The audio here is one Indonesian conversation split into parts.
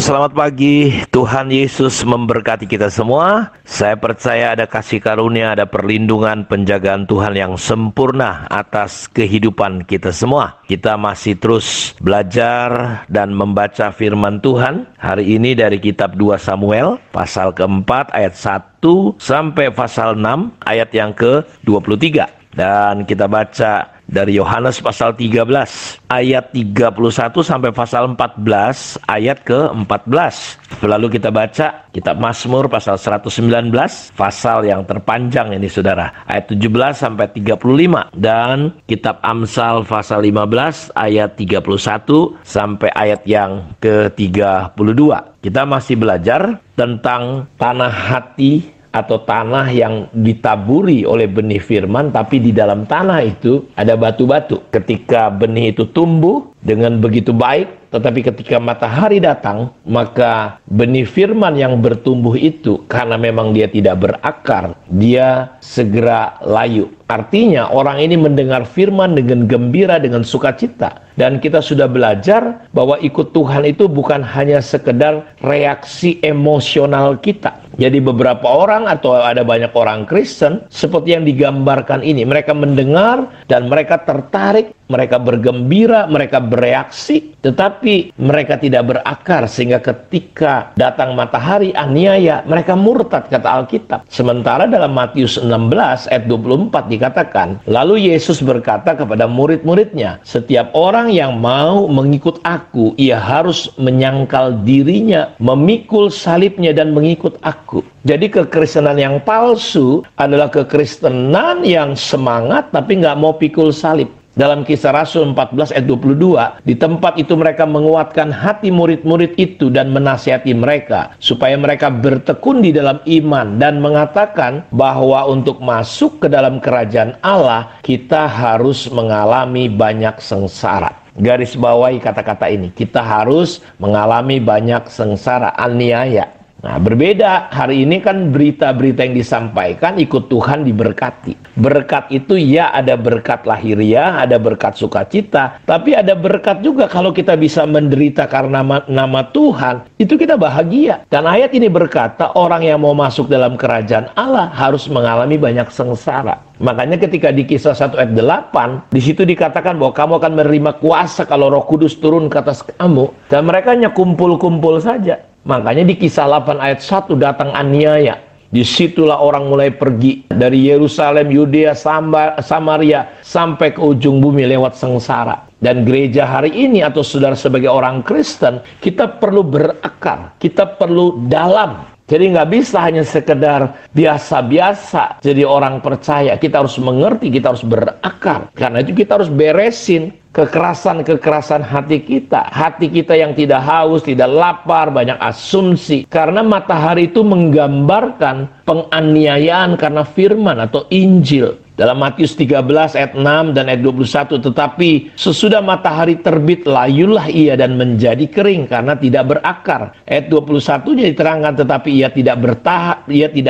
Selamat pagi, Tuhan Yesus memberkati kita semua. Saya percaya ada kasih karunia, ada perlindungan, penjagaan Tuhan yang sempurna atas kehidupan kita semua. Kita masih terus belajar dan membaca firman Tuhan. Hari ini dari kitab 2 Samuel, pasal keempat ayat 1 sampai pasal 6 ayat yang ke-23. Dan kita baca dari Yohanes pasal 13 ayat 31 sampai pasal 14 ayat ke-14. Lalu kita baca kitab Mazmur pasal 119, pasal yang terpanjang ini saudara, ayat 17 sampai 35, dan kitab Amsal pasal 15 ayat 31 sampai ayat yang ke-32. Kita masih belajar tentang tanah hati atau tanah yang ditaburi oleh benih firman, tapi di dalam tanah itu ada batu-batu. Ketika benih itu tumbuh dengan begitu baik, tetapi ketika matahari datang, maka benih firman yang bertumbuh itu, karena memang dia tidak berakar, dia segera layu. Artinya orang ini mendengar firman dengan gembira, dengan sukacita. Dan kita sudah belajar bahwa ikut Tuhan itu bukan hanya sekedar reaksi emosional kita. Jadi beberapa orang atau ada banyak orang Kristen seperti yang digambarkan ini. Mereka mendengar dan mereka tertarik, mereka bergembira, mereka bereaksi, tetapi mereka tidak berakar, sehingga ketika datang matahari aniaya, mereka murtad, kata Alkitab. Sementara dalam Matius 16 ayat 24 dikatakan, lalu Yesus berkata kepada murid-muridnya, setiap orang yang mau mengikut aku, ia harus menyangkal dirinya, memikul salibnya dan mengikut aku. Jadi kekristenan yang palsu adalah kekristenan yang semangat tapi nggak mau pikul salib. Dalam Kisah Rasul 14 ayat 22, di tempat itu mereka menguatkan hati murid-murid itu dan menasihati mereka supaya mereka bertekun di dalam iman dan mengatakan bahwa untuk masuk ke dalam kerajaan Allah kita harus mengalami banyak sengsara. Garis bawahi kata-kata ini, kita harus mengalami banyak sengsara, aniaya. Nah, berbeda hari ini kan berita-berita yang disampaikan ikut Tuhan diberkati. Berkat itu ya ada berkat lahiriah, ada berkat sukacita, tapi ada berkat juga kalau kita bisa menderita karena nama Tuhan, itu kita bahagia. Dan ayat ini berkata orang yang mau masuk dalam kerajaan Allah harus mengalami banyak sengsara. Makanya ketika di Kisah 1 ayat 8, di situ dikatakan bahwa kamu akan menerima kuasa kalau Roh Kudus turun ke atas kamu, dan mereka hanya kumpul-kumpul saja. Makanya di Kisah 8 ayat 1 datang aniaya. Disitulah orang mulai pergi dari Yerusalem, Yudea, Samaria sampai ke ujung bumi lewat sengsara. Dan gereja hari ini atau saudara sebagai orang Kristen, kita perlu berakar, kita perlu dalam. Jadi nggak bisa hanya sekedar biasa-biasa jadi orang percaya. Kita harus mengerti, kita harus berakar. Karena itu kita harus beresin kekerasan-kekerasan hati kita. Hati kita yang tidak haus, tidak lapar, banyak asumsi. Karena matahari itu menggambarkan penganiayaan karena firman atau Injil. Dalam Matius 13 ayat 6 dan ayat 21, tetapi sesudah matahari terbit layulah ia dan menjadi kering karena tidak berakar. Ayat 21-nya diterangkan, tetapi ia tidak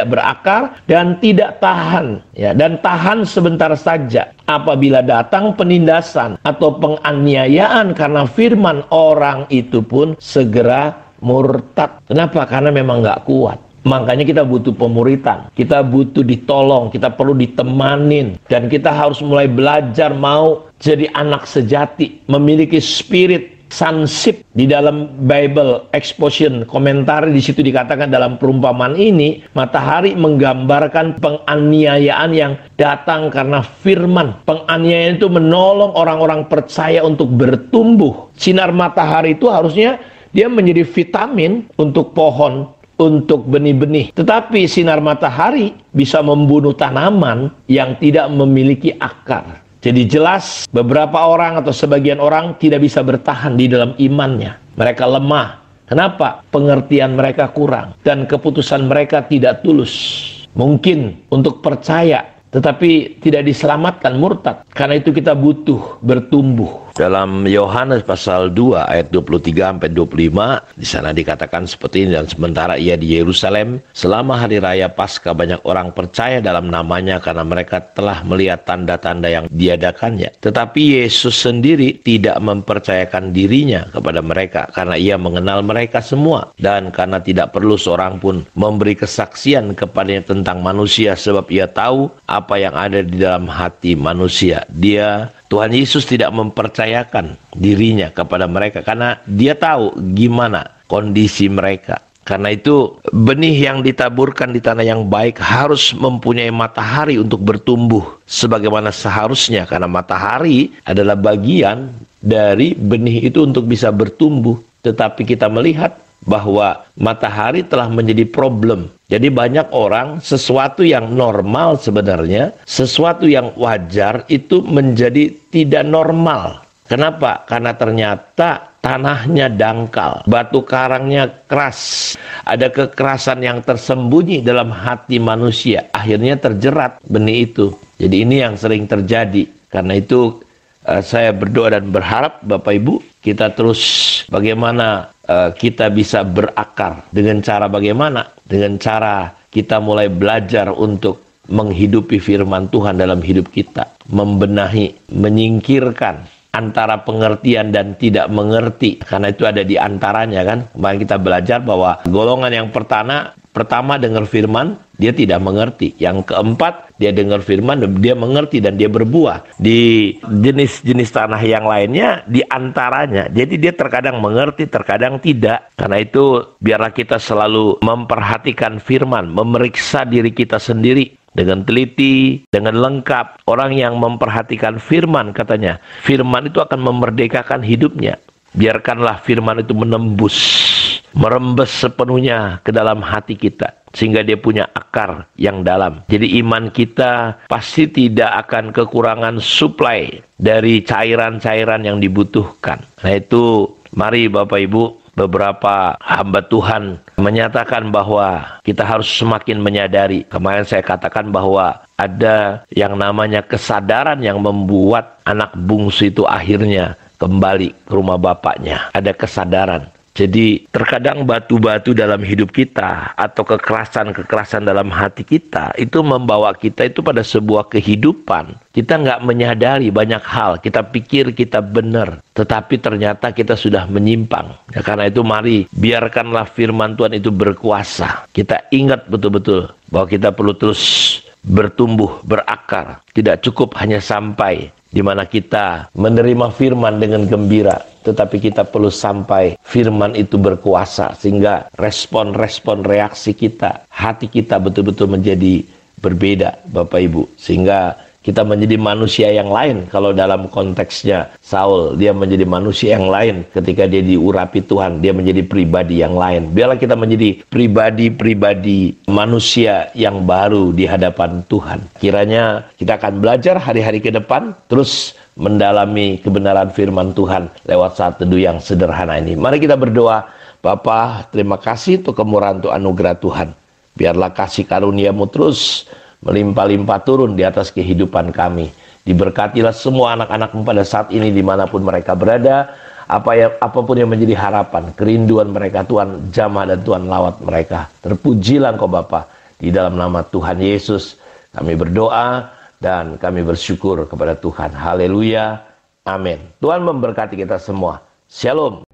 berakar dan tidak tahan, ya, dan tahan sebentar saja. Apabila datang penindasan atau penganiayaan karena firman, orang itu pun segera murtad. Kenapa? Karena memang nggak kuat. Makanya kita butuh pemuritan, kita butuh ditolong, kita perlu ditemanin, dan kita harus mulai belajar mau jadi anak sejati, memiliki spirit sonship. Di dalam Bible Exposition komentar di situ dikatakan dalam perumpamaan ini, matahari menggambarkan penganiayaan yang datang karena firman. Penganiayaan itu menolong orang-orang percaya untuk bertumbuh. Sinar matahari itu harusnya dia menjadi vitamin untuk pohon, untuk benih-benih. Tetapi sinar matahari bisa membunuh tanaman yang tidak memiliki akar. Jadi jelas beberapa orang atau sebagian orang tidak bisa bertahan di dalam imannya. Mereka lemah. Kenapa? Pengertian mereka kurang dan keputusan mereka tidak tulus. Mungkin untuk percaya tetapi tidak diselamatkan, murtad. Karena itu kita butuh bertumbuh. Dalam Yohanes pasal 2 ayat 23 sampai 25, di sana dikatakan seperti ini, dan sementara ia di Yerusalem selama hari raya Paskah, banyak orang percaya dalam namanya karena mereka telah melihat tanda-tanda yang diadakannya. Tetapi Yesus sendiri tidak mempercayakan dirinya kepada mereka karena ia mengenal mereka semua, dan karena tidak perlu seorang pun memberi kesaksian kepadanya tentang manusia, sebab ia tahu apa yang ada di dalam hati manusia. Tuhan Yesus tidak mempercayakan dirinya kepada mereka karena dia tahu gimana kondisi mereka. Karena itu benih yang ditaburkan di tanah yang baik harus mempunyai matahari untuk bertumbuh sebagaimana seharusnya, karena matahari adalah bagian dari benih itu untuk bisa bertumbuh. Tetapi kita melihat bahwa matahari telah menjadi problem. Jadi banyak orang, sesuatu yang normal sebenarnya, sesuatu yang wajar itu menjadi tidak normal. Kenapa? Karena ternyata tanahnya dangkal, batu karangnya keras, ada kekerasan yang tersembunyi dalam hati manusia. Akhirnya terjerat benih itu. Jadi ini yang sering terjadi. Karena itu saya berdoa dan berharap Bapak Ibu, kita terus bagaimana kita bisa berakar. Dengan cara bagaimana? Dengan cara kita mulai belajar untuk menghidupi firman Tuhan dalam hidup kita. Membenahi, menyingkirkan antara pengertian dan tidak mengerti. Karena itu ada di antaranya kan. Kemarin kita belajar bahwa golongan yang pertama dengar firman, dia tidak mengerti. Yang keempat, dia dengar firman, dia mengerti dan dia berbuah. Di jenis-jenis tanah yang lainnya, di antaranya. Jadi dia terkadang mengerti, terkadang tidak. Karena itu, biarlah kita selalu memperhatikan firman, memeriksa diri kita sendiri dengan teliti, dengan lengkap. Orang yang memperhatikan firman, katanya, firman itu akan memerdekakan hidupnya. Biarkanlah firman itu menembus, merembes sepenuhnya ke dalam hati kita, sehingga dia punya akar yang dalam. Jadi iman kita pasti tidak akan kekurangan suplai dari cairan-cairan yang dibutuhkan. Nah itu, mari Bapak Ibu, beberapa hamba Tuhan menyatakan bahwa kita harus semakin menyadari. Kemarin saya katakan bahwa ada yang namanya kesadaran yang membuat anak bungsu itu akhirnya kembali ke rumah bapaknya. Ada kesadaran. Jadi terkadang batu-batu dalam hidup kita atau kekerasan-kekerasan dalam hati kita itu membawa kita itu pada sebuah kehidupan. Kita nggak menyadari banyak hal. Kita pikir kita benar, tetapi ternyata kita sudah menyimpang. Ya, karena itu mari biarkanlah firman Tuhan itu berkuasa. Kita ingat betul-betul bahwa kita perlu terus bertumbuh, berakar. Tidak cukup hanya sampai di mana kita menerima firman dengan gembira, tetapi kita perlu sampai firman itu berkuasa, sehingga respon-respon reaksi kita, hati kita betul-betul menjadi berbeda, Bapak Ibu. Sehingga kita menjadi manusia yang lain. Kalau dalam konteksnya Saul, dia menjadi manusia yang lain. Ketika dia diurapi Tuhan, dia menjadi pribadi yang lain. Biarlah kita menjadi pribadi-pribadi manusia yang baru di hadapan Tuhan. Kiranya kita akan belajar hari-hari ke depan, terus mendalami kebenaran firman Tuhan lewat saat teduh yang sederhana ini. Mari kita berdoa. Bapa, terima kasih untuk kemurahan, untuk anugerah Tuhan. Biarlah kasih karunia-Mu terus melimpah-limpah turun di atas kehidupan kami. Diberkatilah semua anak-anak-Mu pada saat ini dimanapun mereka berada. Apapun yang menjadi harapan, kerinduan mereka, Tuhan jamah dan Tuhan lawat mereka. Terpujilah Engkau Bapa. Di dalam nama Tuhan Yesus kami berdoa dan kami bersyukur kepada Tuhan. Haleluya. Amin. Tuhan memberkati kita semua. Shalom.